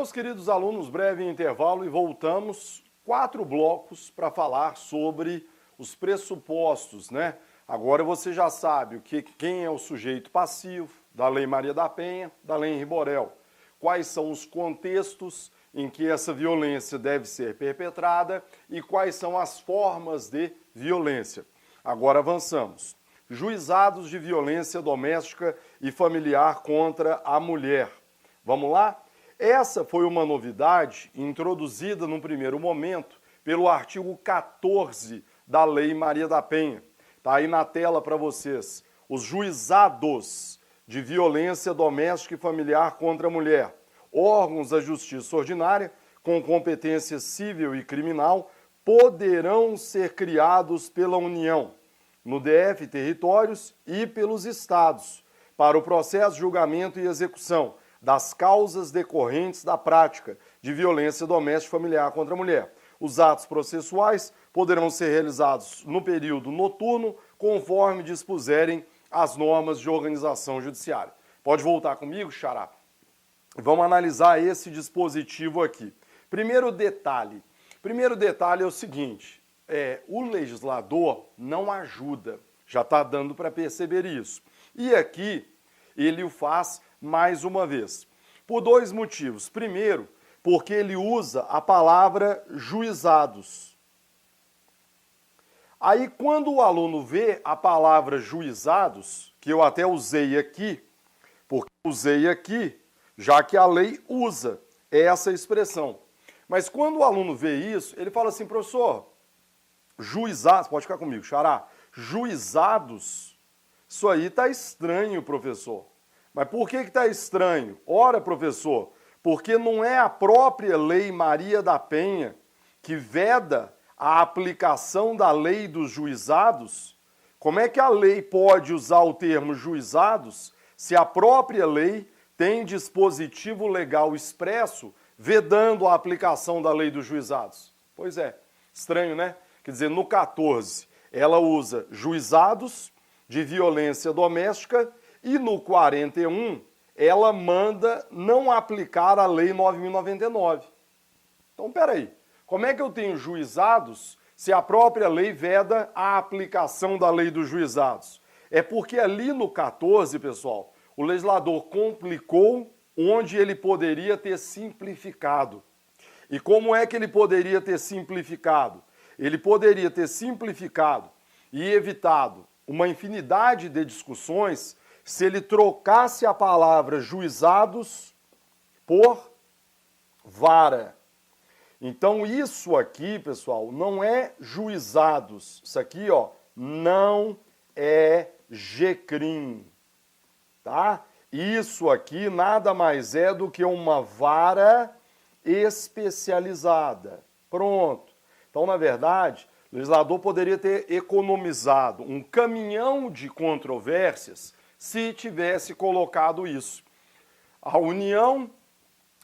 Meus queridos alunos, breve intervalo e voltamos. 4 blocos para falar sobre os pressupostos, né? Agora você já sabe quem é o sujeito passivo da Lei Maria da Penha, da Lei Henri Borel. Quais são os contextos em que essa violência deve ser perpetrada e quais são as formas de violência. Agora avançamos. Juizados de violência doméstica e familiar contra a mulher. Vamos lá? Essa foi uma novidade introduzida num primeiro momento pelo artigo 14 da Lei Maria da Penha. Está aí na tela para vocês. Os juizados de violência doméstica e familiar contra a mulher, órgãos da justiça ordinária com competência civil e criminal, poderão ser criados pela União, no DF territórios e pelos estados, para o processo, julgamento e execução das causas decorrentes da prática de violência doméstica e familiar contra a mulher. Os atos processuais poderão ser realizados no período noturno, conforme dispuserem as normas de organização judiciária. Pode voltar comigo, Xará? Vamos analisar esse dispositivo aqui. Primeiro detalhe é o seguinte, o legislador não ajuda, já está dando para perceber isso. E aqui ele o faz mais uma vez, por 2 motivos. Primeiro, porque ele usa a palavra juizados. Aí, quando o aluno vê a palavra juizados, que eu até usei aqui, porque usei aqui, já que a lei usa essa expressão. Mas quando o aluno vê isso, ele fala assim, professor, juizados, pode ficar comigo, Xará, juizados, isso aí está estranho, professor. Mas por que está estranho? Ora, professor, porque não é a própria Lei Maria da Penha que veda a aplicação da lei dos juizados? Como é que a lei pode usar o termo juizados se a própria lei tem dispositivo legal expresso vedando a aplicação da lei dos juizados? Pois é, estranho, né? Quer dizer, no 14 ela usa juizados de violência doméstica e no 41 ela manda não aplicar a lei 9.099. Então, peraí, como é que eu tenho juizados se a própria lei veda a aplicação da lei dos juizados? É porque ali no 14, pessoal, o legislador complicou onde ele poderia ter simplificado. E como é que ele poderia ter simplificado? Ele poderia ter simplificado e evitado uma infinidade de discussões se ele trocasse a palavra juizados por vara. Então isso aqui, pessoal, não é juizados. Isso aqui, ó, não é GCRIM, tá? Isso aqui nada mais é do que uma vara especializada. Pronto. Então, na verdade, o legislador poderia ter economizado um caminhão de controvérsias se tivesse colocado isso. A União,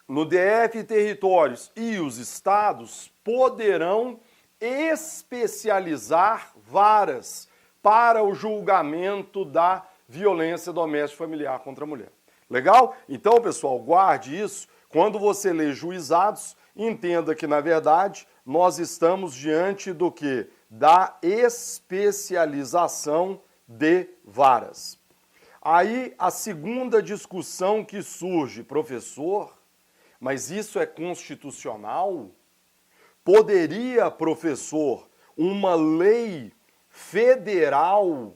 no DF territórios e os estados poderão especializar varas para o julgamento da violência doméstica e familiar contra a mulher. Legal? Então, pessoal, guarde isso. Quando você lê juizados, entenda que, na verdade, nós estamos diante do quê? Da especialização de varas. Aí, a segunda discussão que surge, professor, mas isso é constitucional? Poderia, professor, uma lei federal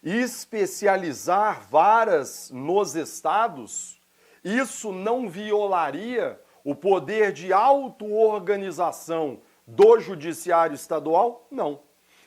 especializar varas nos estados? Isso não violaria o poder de auto-organização do judiciário estadual? Não.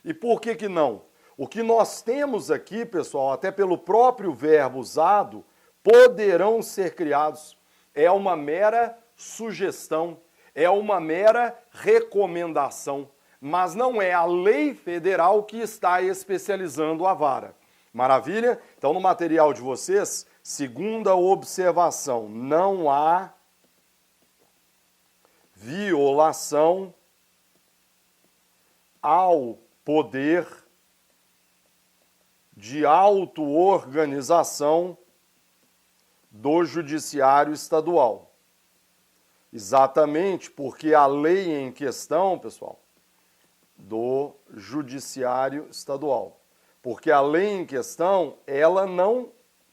E por que que não? O que nós temos aqui, pessoal, até pelo próprio verbo usado, poderão ser criados. É uma mera sugestão, é uma mera recomendação, mas não é a lei federal que está especializando a vara. Maravilha? Então, no material de vocês, segunda observação, não há violação ao poder de auto-organização do Judiciário Estadual. Exatamente, porque a lei em questão, pessoal, do Judiciário Estadual. Porque a lei em questão, ela não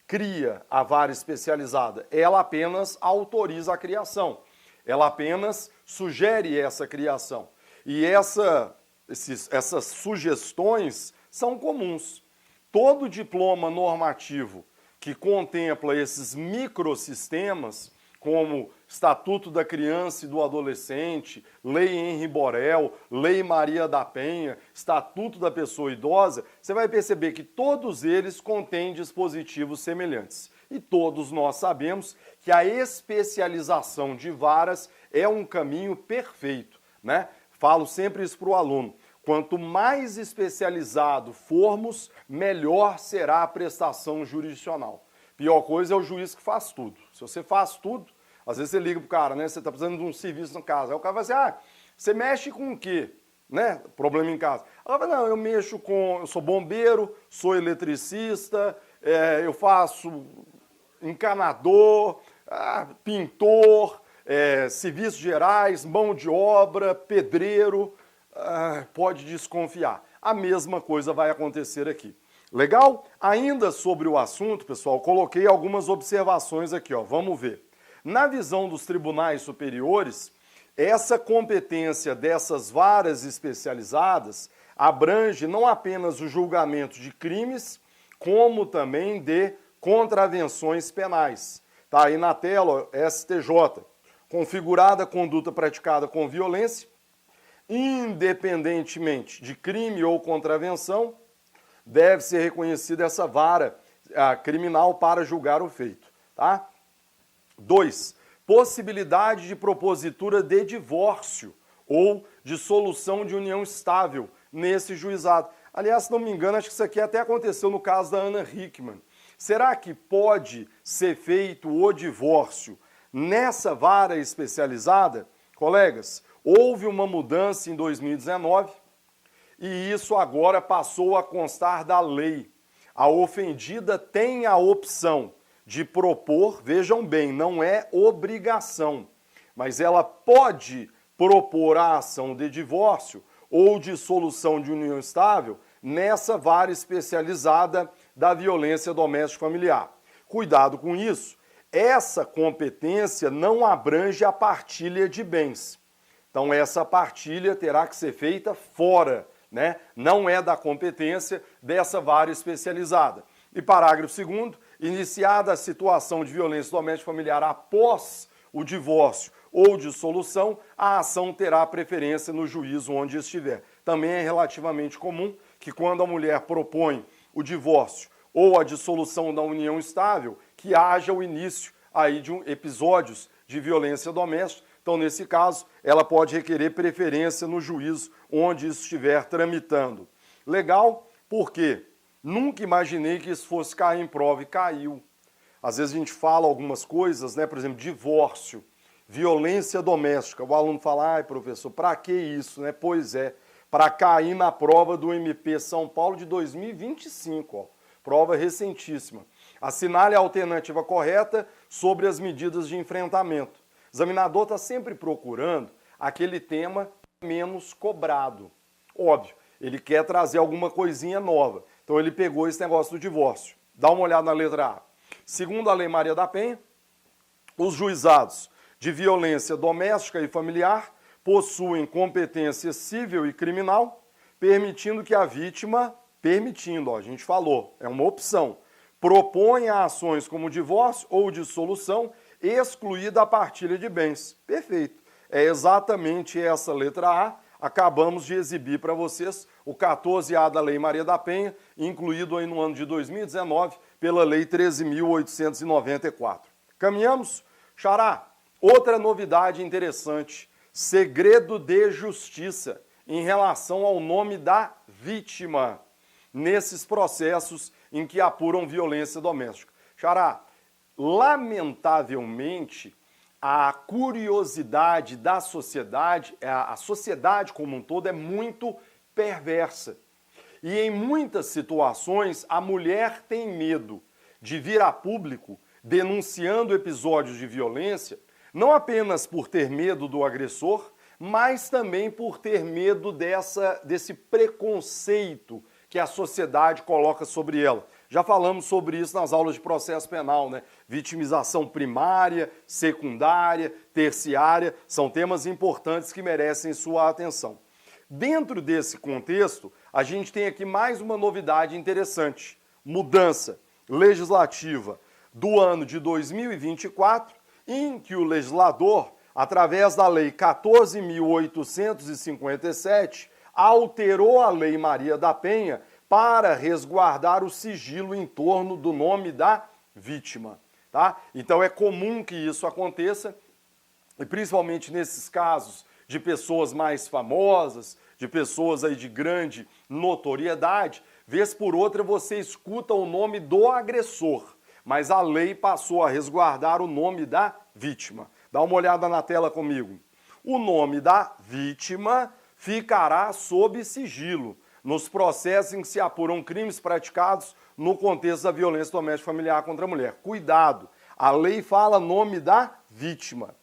cria a vara especializada, ela apenas autoriza a criação, ela apenas sugere essa criação. E essas sugestões são comuns. Todo diploma normativo que contempla esses microsistemas, como Estatuto da Criança e do Adolescente, Lei Henri Borel, Lei Maria da Penha, Estatuto da Pessoa Idosa, você vai perceber que todos eles contêm dispositivos semelhantes. E todos nós sabemos que a especialização de varas é um caminho perfeito, né? Falo sempre isso para o aluno. Quanto mais especializado formos, melhor será a prestação jurisdicional. Pior coisa é o juiz que faz tudo. Se você faz tudo, às vezes você liga pro cara, né? Você está precisando de um serviço na casa. Aí o cara vai dizer, você mexe com o quê? Né? Problema em casa. Ela vai, não, eu sou bombeiro, sou eletricista, eu faço encanador, pintor, serviços gerais, mão de obra, pedreiro, pode desconfiar. A mesma coisa vai acontecer aqui. Legal? Ainda sobre o assunto, pessoal, coloquei algumas observações aqui, ó. Vamos ver. Na visão dos tribunais superiores, essa competência dessas varas especializadas abrange não apenas o julgamento de crimes, como também de contravenções penais. Tá aí na tela, ó, STJ. Configurada a conduta praticada com violência, independentemente de crime ou contravenção, deve ser reconhecida essa vara criminal para julgar o feito. Tá? 2. Possibilidade de propositura de divórcio ou de solução de união estável nesse juizado. Aliás, se não me engano, acho que isso aqui até aconteceu no caso da Ana Hickman. Será que pode ser feito o divórcio nessa vara especializada? Colegas, houve uma mudança em 2019 e isso agora passou a constar da lei. A ofendida tem a opção de propor, vejam bem, não é obrigação, mas ela pode propor a ação de divórcio ou de solução de união estável nessa vara especializada da violência doméstica familiar. Cuidado com isso, essa competência não abrange a partilha de bens. Então essa partilha terá que ser feita fora, né? Não é da competência dessa vara especializada. E parágrafo 2º, iniciada a situação de violência doméstica familiar após o divórcio ou dissolução, a ação terá preferência no juízo onde estiver. Também é relativamente comum que quando a mulher propõe o divórcio ou a dissolução da união estável, que haja o início aí de episódios de violência doméstica. Então, nesse caso, ela pode requerer preferência no juízo onde isso estiver tramitando. Legal? Por quê? Nunca imaginei que isso fosse cair em prova e caiu. Às vezes a gente fala algumas coisas, né? Por exemplo, divórcio, violência doméstica. O aluno fala, ai professor, para que isso, né? Pois é, para cair na prova do MP São Paulo de 2025, ó. Prova recentíssima. Assinale a alternativa correta sobre as medidas de enfrentamento. O examinador está sempre procurando aquele tema menos cobrado. Óbvio, ele quer trazer alguma coisinha nova. Então ele pegou esse negócio do divórcio. Dá uma olhada na letra A. Segundo a Lei Maria da Penha, os juizados de violência doméstica e familiar possuem competência civil e criminal, permitindo que a vítima, a gente falou, é uma opção, proponha ações como divórcio ou dissolução, excluída a partilha de bens. Perfeito. É exatamente essa letra A. Acabamos de exibir para vocês o 14A da Lei Maria da Penha, incluído aí no ano de 2019 pela Lei 13.894. Caminhamos? Xará, outra novidade interessante, segredo de justiça em relação ao nome da vítima nesses processos em que apuram violência doméstica. Xará, lamentavelmente, a curiosidade da sociedade, a sociedade como um todo é muito perversa. E em muitas situações, a mulher tem medo de vir a público denunciando episódios de violência, Não apenas por ter medo do agressor, mas também por ter medo desse preconceito que a sociedade coloca sobre ela. Já falamos sobre isso nas aulas de processo penal, né? Vitimização primária, secundária, terciária, são temas importantes que merecem sua atenção. Dentro desse contexto, a gente tem aqui mais uma novidade interessante. Mudança legislativa do ano de 2024, em que o legislador, através da Lei 14.857, alterou a Lei Maria da Penha para resguardar o sigilo em torno do nome da vítima. Tá? Então é comum que isso aconteça, e principalmente nesses casos de pessoas mais famosas, de pessoas aí de grande notoriedade, vez por outra você escuta o nome do agressor, mas a lei passou a resguardar o nome da vítima. Dá uma olhada na tela comigo. O nome da vítima ficará sob sigilo nos processos em que se apuram crimes praticados no contexto da violência doméstica familiar contra a mulher. Cuidado, a lei fala nome da vítima.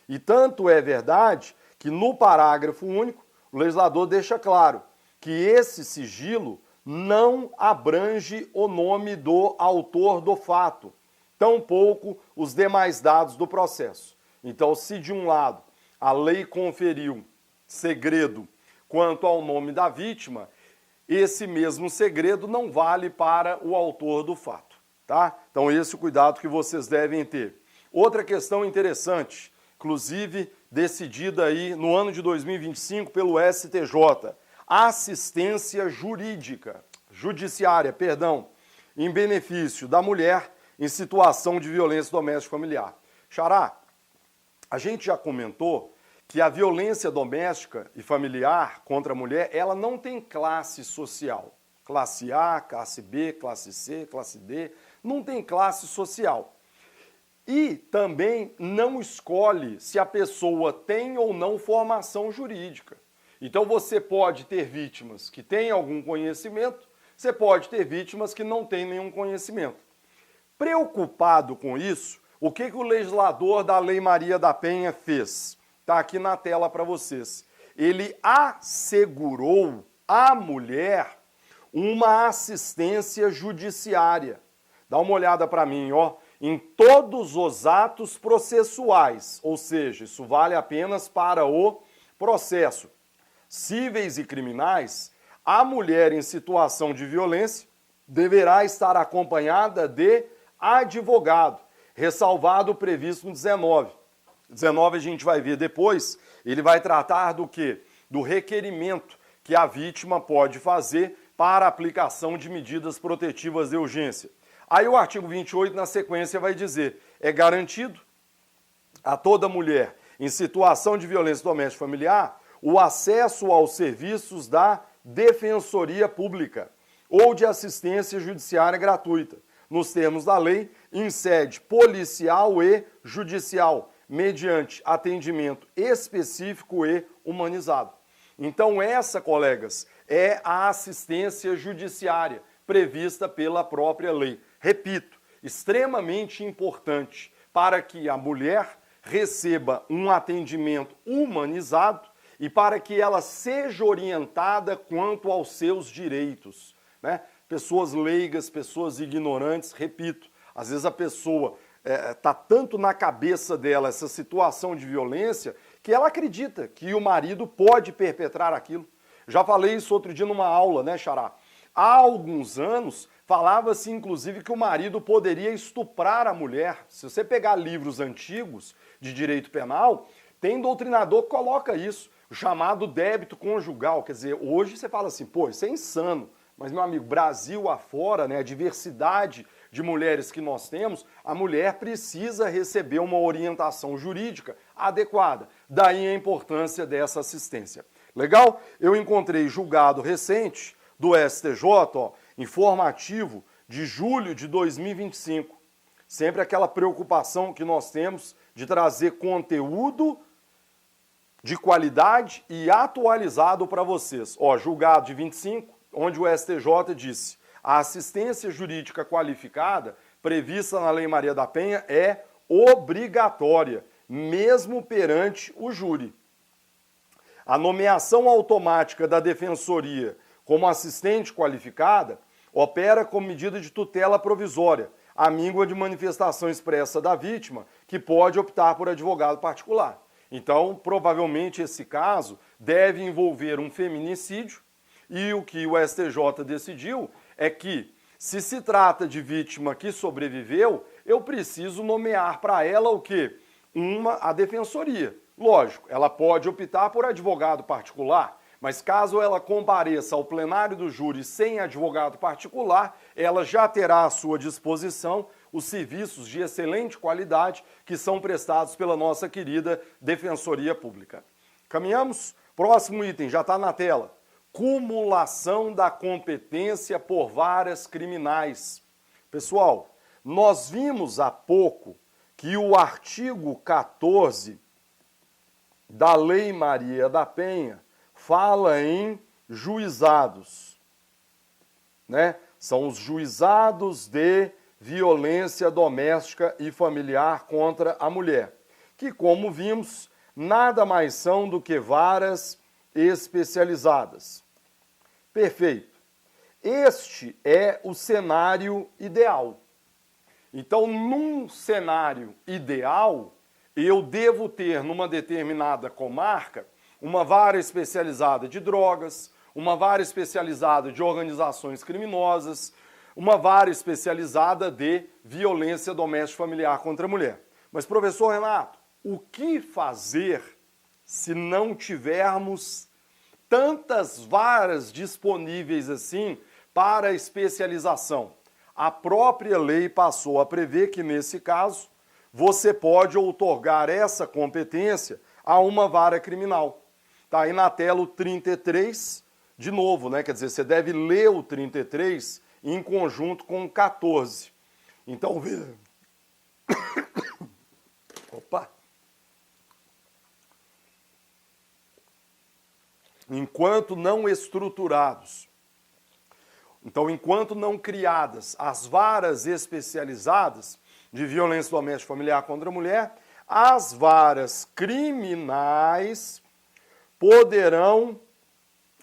E tanto é verdade que no parágrafo único, o legislador deixa claro que esse sigilo não abrange o nome do autor do fato, tampouco os demais dados do processo. Então, se de um lado a lei conferiu segredo quanto ao nome da vítima, esse mesmo segredo não vale para o autor do fato, tá? Então esse é o cuidado que vocês devem ter. Outra questão interessante, inclusive decidida aí no ano de 2025 pelo STJ, assistência judiciária, em benefício da mulher em situação de violência doméstica familiar. Xará, a gente já comentou que a violência doméstica e familiar contra a mulher, ela não tem classe social. Classe A, classe B, classe C, classe D, não tem classe social. E também não escolhe se a pessoa tem ou não formação jurídica. Então você pode ter vítimas que têm algum conhecimento, você pode ter vítimas que não têm nenhum conhecimento. Preocupado com isso, o que o legislador da Lei Maria da Penha fez? Está aqui na tela para vocês. Ele assegurou à mulher uma assistência judiciária. Dá uma olhada para mim, ó. Em todos os atos processuais, ou seja, isso vale apenas para o processo, cíveis e criminais, a mulher em situação de violência deverá estar acompanhada de advogado, ressalvado o previsto no 19. 19 a gente vai ver depois, ele vai tratar do quê? Do requerimento que a vítima pode fazer para a aplicação de medidas protetivas de urgência. Aí o artigo 28 na sequência vai dizer, é garantido a toda mulher em situação de violência doméstica familiar o acesso aos serviços da Defensoria Pública ou de assistência judiciária gratuita, nos termos da lei, em sede policial e judicial, mediante atendimento específico e humanizado. Então essa, colegas, é a assistência judiciária prevista pela própria lei. Repito, extremamente importante para que a mulher receba um atendimento humanizado e para que ela seja orientada quanto aos seus direitos, né? Pessoas leigas, pessoas ignorantes, repito, às vezes a pessoa está tanto na cabeça dela essa situação de violência que ela acredita que o marido pode perpetrar aquilo. Já falei isso outro dia numa aula, né, Xará? Há alguns anos falava-se inclusive que o marido poderia estuprar a mulher. Se você pegar livros antigos de direito penal, tem doutrinador que coloca isso, o chamado débito conjugal. Quer dizer, hoje você fala assim, pô, isso é insano. Mas, meu amigo, Brasil afora, né, a diversidade de mulheres que nós temos, a mulher precisa receber uma orientação jurídica adequada. Daí a importância dessa assistência. Legal? Eu encontrei julgado recente do STJ, ó, informativo de julho de 2025. Sempre aquela preocupação que nós temos de trazer conteúdo de qualidade e atualizado para vocês. Ó, julgado de 25, onde o STJ disse: a assistência jurídica qualificada prevista na Lei Maria da Penha é obrigatória mesmo perante o júri. A nomeação automática da defensoria como assistente qualificada opera como medida de tutela provisória, à míngua de manifestação expressa da vítima, que pode optar por advogado particular. Então, provavelmente esse caso deve envolver um feminicídio, e o que o STJ decidiu é que, se trata de vítima que sobreviveu, eu preciso nomear para ela o quê? A defensoria. Lógico, ela pode optar por advogado particular, mas caso ela compareça ao plenário do júri sem advogado particular, ela já terá à sua disposição os serviços de excelente qualidade que são prestados pela nossa querida Defensoria Pública. Caminhamos? Próximo item, já está na tela. Cumulação da competência por varas criminais. Pessoal, nós vimos há pouco que o artigo 14 da Lei Maria da Penha fala em juizados, né? São os juizados de violência doméstica e familiar contra a mulher, que, como vimos, nada mais são do que varas especializadas. Perfeito. Este é o cenário ideal. Então, num cenário ideal, eu devo ter numa determinada comarca uma vara especializada de drogas, uma vara especializada de organizações criminosas, uma vara especializada de violência doméstica familiar contra a mulher. Mas, professor Renato, o que fazer se não tivermos tantas varas disponíveis assim para especialização? A própria lei passou a prever que, nesse caso, você pode outorgar essa competência a uma vara criminal. Está aí na tela o 33, de novo, né? Quer dizer, você deve ler o 33 em conjunto com o 14. Então, veja. Opa! Enquanto não estruturados, então, enquanto não criadas as varas especializadas de violência doméstica familiar contra a mulher, as varas criminais poderão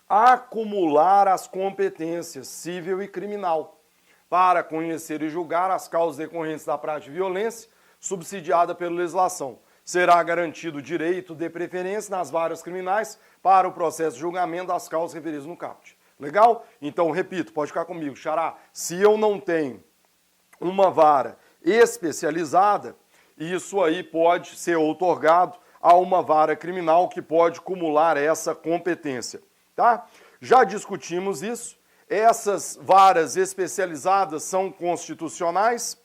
acumular as competências civil e criminal para conhecer e julgar as causas decorrentes da prática de violência subsidiada pela legislação. Será garantido o direito de preferência nas varas criminais para o processo de julgamento das causas referidas no caput. Legal? Então, repito, pode ficar comigo, Xará. Se eu não tenho uma vara especializada, isso aí pode ser outorgado a uma vara criminal que pode acumular essa competência, tá? Já discutimos isso. Essas varas especializadas são constitucionais?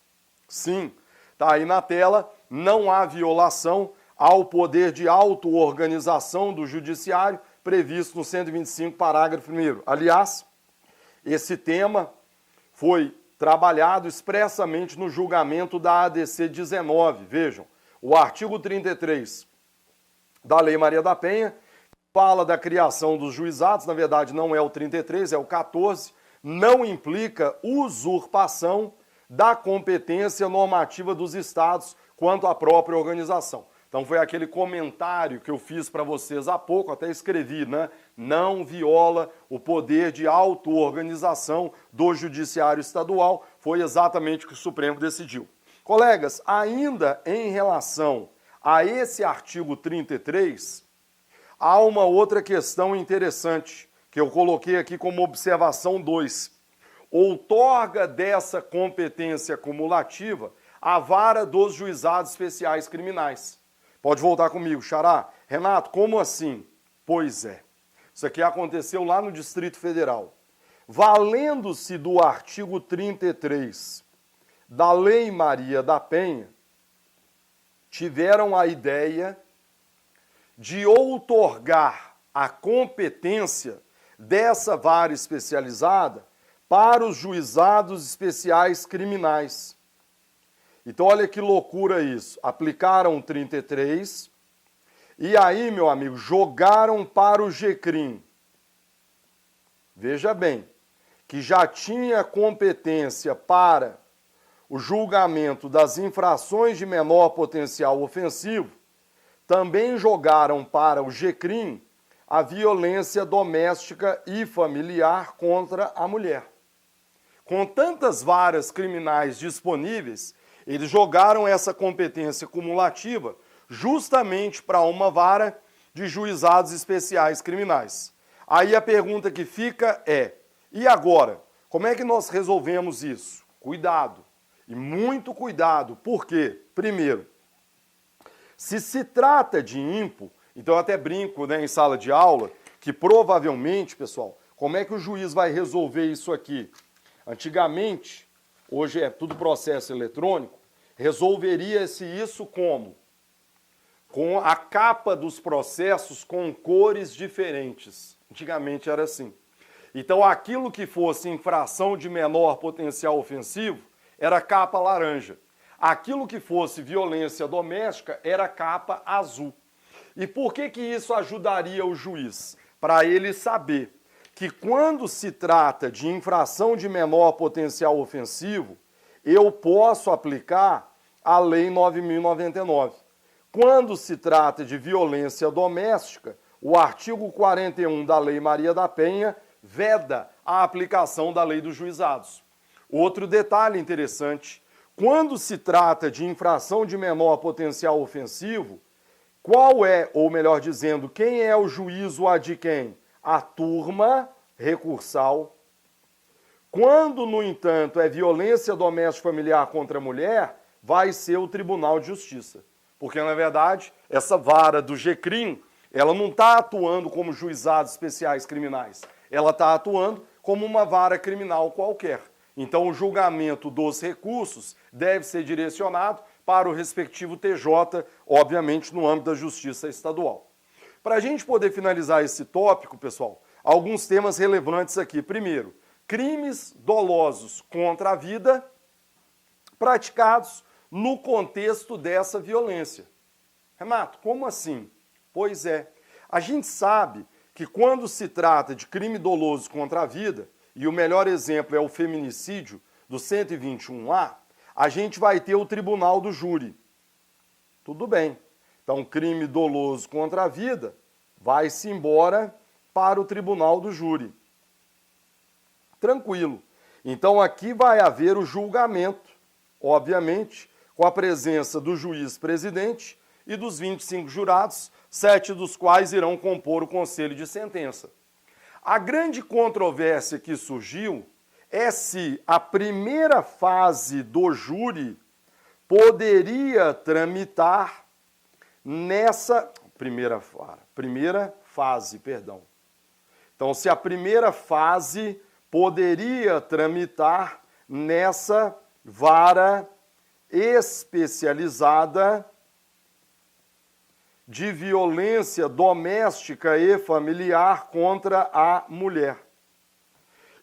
Sim. Tá aí na tela, não há violação ao poder de auto-organização do judiciário previsto no 125, parágrafo 1º. Aliás, esse tema foi trabalhado expressamente no julgamento da ADC 19. Vejam, o artigo 33 da Lei Maria da Penha fala da criação dos juizados, na verdade não é o 33, é o 14, não implica usurpação da competência normativa dos estados quanto à própria organização. Então foi aquele comentário que eu fiz para vocês há pouco, até escrevi, né? Não viola o poder de auto-organização do judiciário estadual, foi exatamente o que o Supremo decidiu. Colegas, ainda em relação a esse artigo 33, há uma outra questão interessante, que eu coloquei aqui como observação 2. Outorga dessa competência cumulativa a vara dos juizados especiais criminais. Pode voltar comigo, Xará. Renato, como assim? Pois é. Isso aqui aconteceu lá no Distrito Federal. Valendo-se do artigo 33 da Lei Maria da Penha, tiveram a ideia de outorgar a competência dessa vara especializada para os juizados especiais criminais. Então, olha que loucura isso. Aplicaram o 33 e aí, meu amigo, jogaram para o GCRIM. Veja bem, que já tinha competência para o julgamento das infrações de menor potencial ofensivo, também jogaram para o GCRIM a violência doméstica e familiar contra a mulher. Com tantas varas criminais disponíveis, eles jogaram essa competência cumulativa justamente para uma vara de juizados especiais criminais. Aí a pergunta que fica é, e agora? Como é que nós resolvemos isso? Cuidado, e muito cuidado. Por quê? Primeiro, se trata de impo, então eu até brinco, né, em sala de aula, que provavelmente, pessoal, como é que o juiz vai resolver isso aqui? Antigamente, hoje é tudo processo eletrônico, resolveria-se isso como? Com a capa dos processos com cores diferentes. Antigamente era assim. Então, aquilo que fosse infração de menor potencial ofensivo era capa laranja. Aquilo que fosse violência doméstica era capa azul. E por que isso ajudaria o juiz? Para ele saber que quando se trata de infração de menor potencial ofensivo, eu posso aplicar a Lei 9.099. Quando se trata de violência doméstica, o artigo 41 da Lei Maria da Penha veda a aplicação da Lei dos Juizados. Outro detalhe interessante, quando se trata de infração de menor potencial ofensivo, qual é, ou melhor dizendo, quem é o juízo ad quem? A turma recursal. Quando, no entanto, é violência doméstica familiar contra a mulher, vai ser o Tribunal de Justiça. Porque, na verdade, essa vara do GCRIM, ela não está atuando como juizados especiais criminais. Ela está atuando como uma vara criminal qualquer. Então, o julgamento dos recursos deve ser direcionado para o respectivo TJ, obviamente, no âmbito da Justiça Estadual. Para a gente poder finalizar esse tópico, pessoal, alguns temas relevantes aqui. Primeiro, crimes dolosos contra a vida praticados no contexto dessa violência. Renato, como assim? Pois é, a gente sabe que quando se trata de crime doloso contra a vida, e o melhor exemplo é o feminicídio do 121A, a gente vai ter o tribunal do júri. Tudo bem. Então, crime doloso contra a vida vai-se embora para o tribunal do júri. Tranquilo. Então, aqui vai haver o julgamento, obviamente, com a presença do juiz presidente e dos 25 jurados, 7 dos quais irão compor o conselho de sentença. A grande controvérsia que surgiu é se a primeira fase do júri poderia tramitar nessa primeira fase. Então, se a primeira fase poderia tramitar nessa vara especializada de violência doméstica e familiar contra a mulher.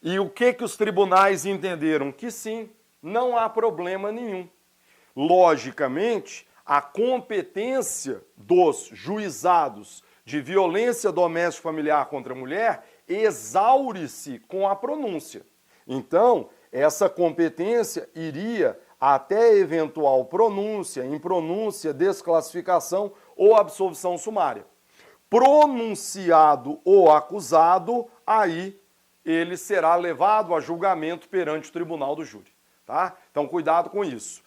E o que os tribunais entenderam? Que sim, não há problema nenhum. Logicamente, a competência dos juizados de violência doméstica e familiar contra a mulher exaure-se com a pronúncia. Então, essa competência iria até eventual pronúncia, impronúncia, desclassificação ou absolvição sumária. Pronunciado o acusado, aí ele será levado a julgamento perante o tribunal do júri. Tá? Então, cuidado com isso.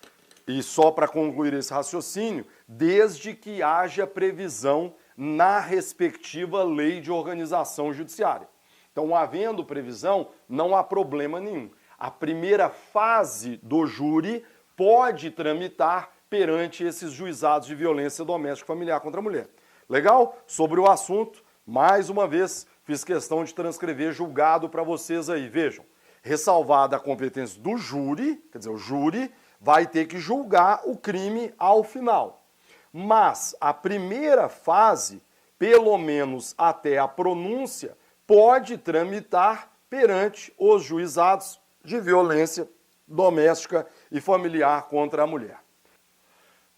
E só para concluir esse raciocínio, desde que haja previsão na respectiva lei de organização judiciária. Então, havendo previsão, não há problema nenhum. A primeira fase do júri pode tramitar perante esses juizados de violência doméstica e familiar contra a mulher. Legal? Sobre o assunto, mais uma vez, fiz questão de transcrever julgado para vocês aí. Vejam, ressalvada a competência do júri, quer dizer, o júri vai ter que julgar o crime ao final. Mas a primeira fase, pelo menos até a pronúncia, pode tramitar perante os juizados de violência doméstica e familiar contra a mulher.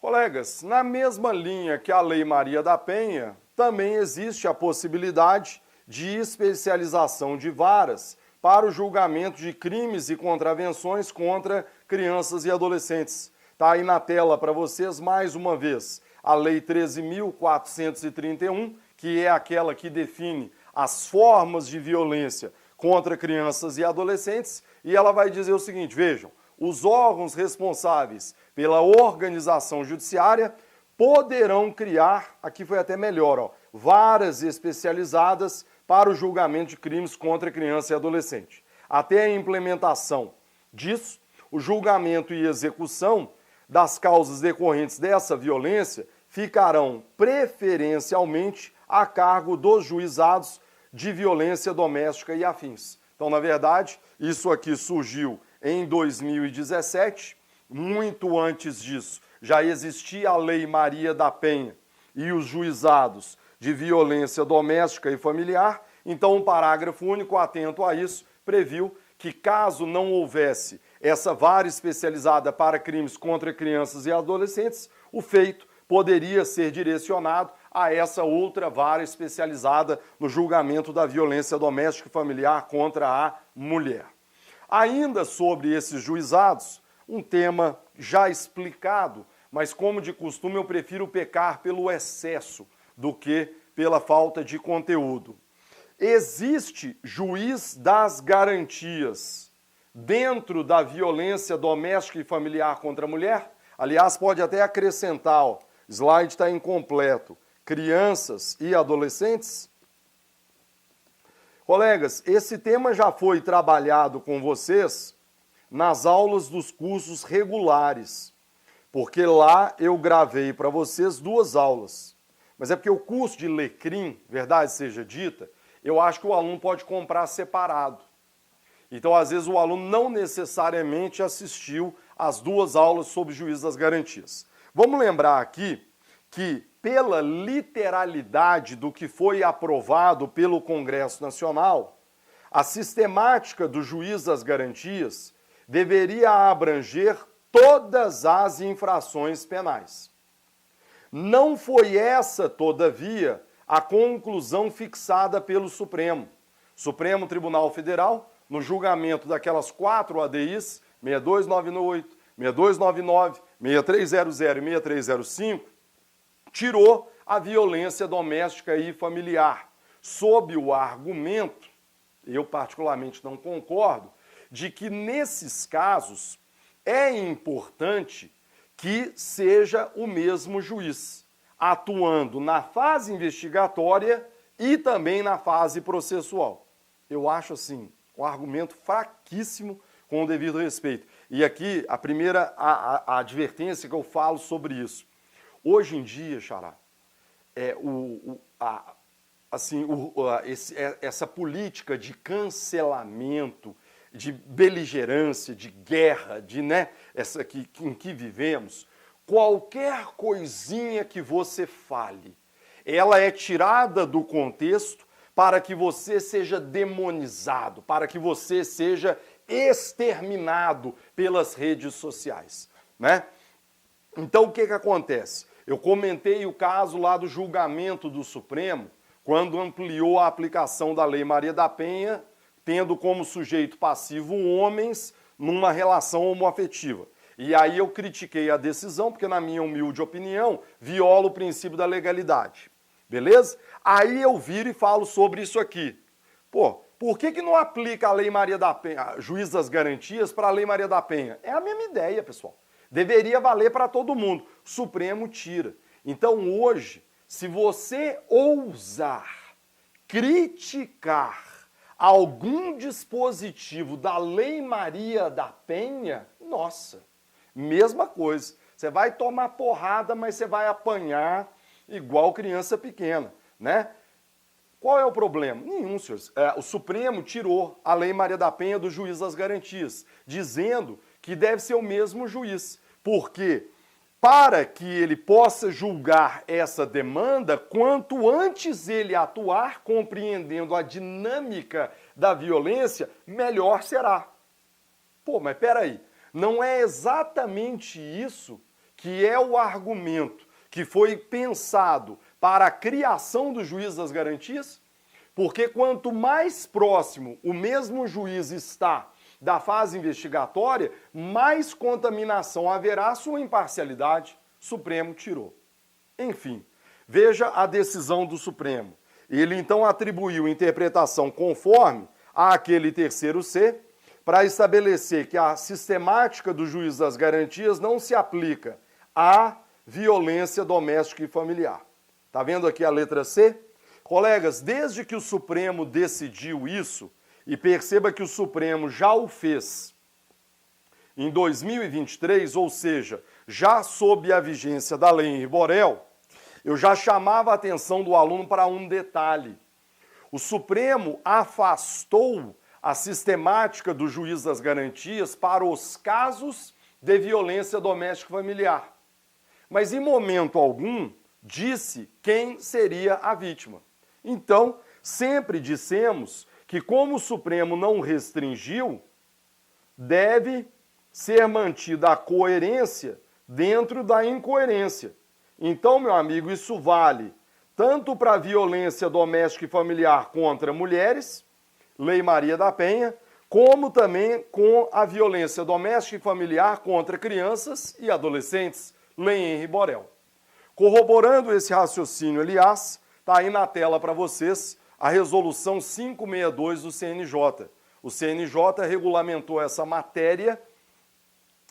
Colegas, na mesma linha que a Lei Maria da Penha, também existe a possibilidade de especialização de varas para o julgamento de crimes e contravenções contra crianças e adolescentes. Está aí na tela para vocês mais uma vez a Lei 13.431, que é aquela que define as formas de violência contra crianças e adolescentes, e ela vai dizer o seguinte, vejam, os órgãos responsáveis pela organização judiciária poderão criar, aqui foi até melhor, ó, varas especializadas para o julgamento de crimes contra criança e adolescente. Até a implementação disso, o julgamento e execução das causas decorrentes dessa violência ficarão preferencialmente a cargo dos juizados de violência doméstica e afins. Então, na verdade, isso aqui surgiu em 2017, muito antes disso já existia a Lei Maria da Penha e os juizados de violência doméstica e familiar, então um parágrafo único atento a isso previu que caso não houvesse essa vara especializada para crimes contra crianças e adolescentes, o feito poderia ser direcionado a essa outra vara especializada no julgamento da violência doméstica e familiar contra a mulher. Ainda sobre esses juizados, um tema já explicado, mas como de costume eu prefiro pecar pelo excesso do que pela falta de conteúdo. Existe juiz das garantias dentro da violência doméstica e familiar contra a mulher? Aliás, pode até acrescentar, ó, slide está incompleto, crianças e adolescentes? Colegas, esse tema já foi trabalhado com vocês nas aulas dos cursos regulares, porque lá eu gravei para vocês 2 aulas. Mas é porque o curso de Lecrim, verdade seja dita, eu acho que o aluno pode comprar separado. Então, às vezes, o aluno não necessariamente assistiu às 2 aulas sobre juiz das garantias. Vamos lembrar aqui que, pela literalidade do que foi aprovado pelo Congresso Nacional, a sistemática do juiz das garantias deveria abranger todas as infrações penais. Não foi essa, todavia, a conclusão fixada pelo Supremo Tribunal Federal, no julgamento daquelas 4 ADIs, 6298, 6299, 6300 e 6305, tirou a violência doméstica e familiar, sob o argumento, eu particularmente não concordo, de que nesses casos é importante que seja o mesmo juiz, atuando na fase investigatória e também na fase processual. Eu acho, assim, um argumento fraquíssimo com o devido respeito. E aqui, a primeira a advertência que eu falo sobre isso. Hoje em dia, Xará, essa política de cancelamento, de beligerância, de guerra, essa em que vivemos, qualquer coisinha que você fale, ela é tirada do contexto para que você seja demonizado, para que você seja exterminado pelas redes sociais, né? Então, o que acontece? Eu comentei o caso lá do julgamento do Supremo, quando ampliou a aplicação da Lei Maria da Penha, tendo como sujeito passivo homens numa relação homoafetiva. E aí eu critiquei a decisão, porque na minha humilde opinião, viola o princípio da legalidade. Beleza? Aí eu viro e falo sobre isso aqui. Pô, por que não aplica a Lei Maria da Penha, juiz das garantias, para a Lei Maria da Penha? É a mesma ideia, pessoal. Deveria valer para todo mundo. O Supremo tira. Então hoje, se você ousar criticar algum dispositivo da Lei Maria da Penha, nossa, mesma coisa. Você vai tomar porrada, mas você vai apanhar igual criança pequena, né? Qual é o problema? Nenhum, senhores. O Supremo tirou a Lei Maria da Penha do juiz das garantias, dizendo que deve ser o mesmo juiz, porque para que ele possa julgar essa demanda, quanto antes ele atuar, compreendendo a dinâmica da violência, melhor será. Pô, mas peraí, não é exatamente isso que é o argumento que foi pensado para a criação do juiz das garantias? Porque quanto mais próximo o mesmo juiz está da fase investigatória, mais contaminação haverá à sua imparcialidade. Supremo tirou. Enfim, veja a decisão do Supremo. Ele então atribuiu interpretação conforme àquele terceiro C, para estabelecer que a sistemática do juiz das garantias não se aplica à violência doméstica e familiar. Tá vendo aqui a letra C? Colegas, desde que o Supremo decidiu isso, e perceba que o Supremo já o fez em 2023, ou seja, já sob a vigência da Lei Henri Borel, eu já chamava a atenção do aluno para um detalhe. O Supremo afastou a sistemática do juiz das garantias para os casos de violência doméstica familiar. Mas em momento algum disse quem seria a vítima. Então, sempre dissemos que como o Supremo não restringiu, deve ser mantida a coerência dentro da incoerência. Então, meu amigo, isso vale tanto para a violência doméstica e familiar contra mulheres, Lei Maria da Penha, como também com a violência doméstica e familiar contra crianças e adolescentes, Lei Henri Borel. Corroborando esse raciocínio, aliás, está aí na tela para vocês a resolução 562 do CNJ. O CNJ regulamentou essa matéria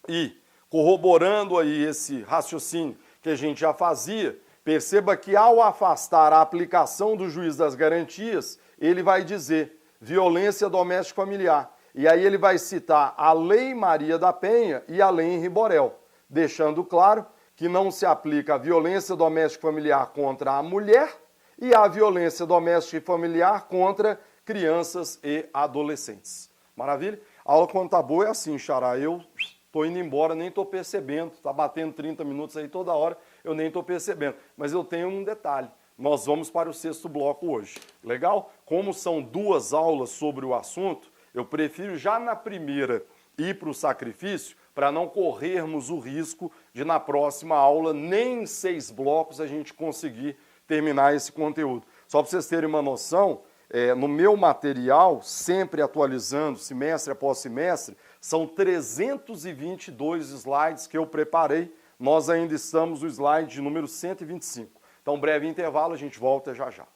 e, corroborando aí esse raciocínio que a gente já fazia, perceba que ao afastar a aplicação do juiz das garantias, ele vai dizer violência doméstica familiar. E aí ele vai citar a Lei Maria da Penha e a Lei Henri Borel, deixando claro que não se aplica a violência doméstica familiar contra a mulher e a violência doméstica e familiar contra crianças e adolescentes. Maravilha? A aula quando tá boa é assim, xará, eu tô indo embora, nem tô percebendo, tá batendo 30 minutos aí toda hora, eu nem tô percebendo. Mas eu tenho um detalhe. Nós vamos para o 6º bloco hoje. Legal? Como são 2 aulas sobre o assunto, eu prefiro já na primeira ir para o sacrifício para não corrermos o risco de na próxima aula, nem em 6 blocos, a gente conseguir terminar esse conteúdo. Só para vocês terem uma noção, no meu material, sempre atualizando semestre após semestre, são 322 slides que eu preparei. Nós ainda estamos no slide de número 125. Então, breve intervalo, a gente volta já já.